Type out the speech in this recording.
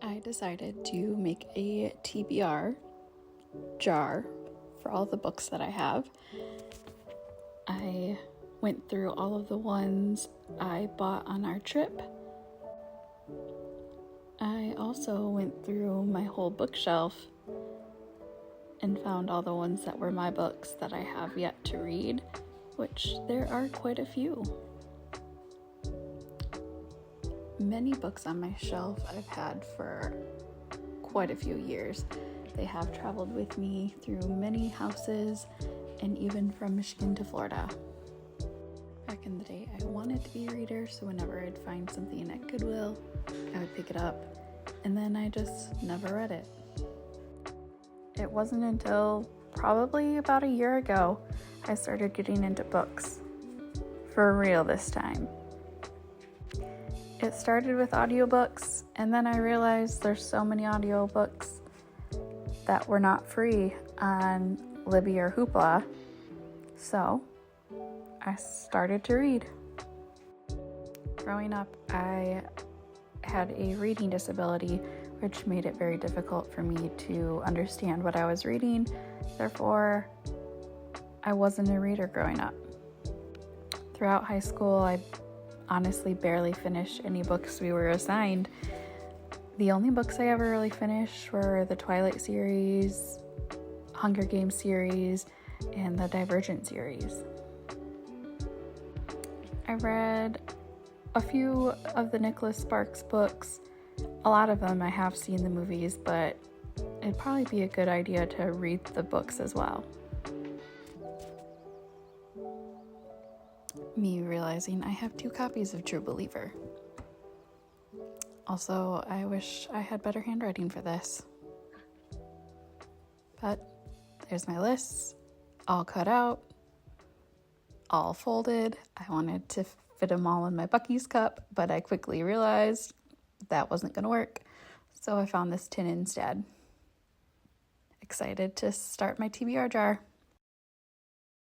I decided to make a TBR jar for all the books that I have. I went through all of the ones I bought on our trip. I also went through my whole bookshelf and found all the ones that were my books that I have yet to read, which there are quite a few. Many books on my shelf I've had for quite a few years. They have traveled with me through many houses and even from Michigan to Florida. Back in the day, I wanted to be a reader, so whenever I'd find something at Goodwill, I would pick it up, and then I just never read it. It wasn't until probably about a year ago I started getting into books. For real this time. It started with audiobooks, and then I realized there's so many audiobooks that were not free on Libby or Hoopla, so I started to read. Growing up, I had a reading disability, which made it very difficult for me to understand what I was reading. Therefore, I wasn't a reader growing up. Throughout high school, I honestly barely finished any books we were assigned. The only books I ever really finished were the Twilight series, Hunger Games series, and the Divergent series. I read a few of the Nicholas Sparks books. A lot of them I have seen the movies, but it'd probably be a good idea to read the books as well. Me realizing I have 2 copies of True Believer. Also, I wish I had better handwriting for this. But there's my lists, all cut out, all folded. I wanted to fit them all in my Buc-ee's cup, but I quickly realized that wasn't going to work. So I found this tin instead. Excited to start my TBR jar.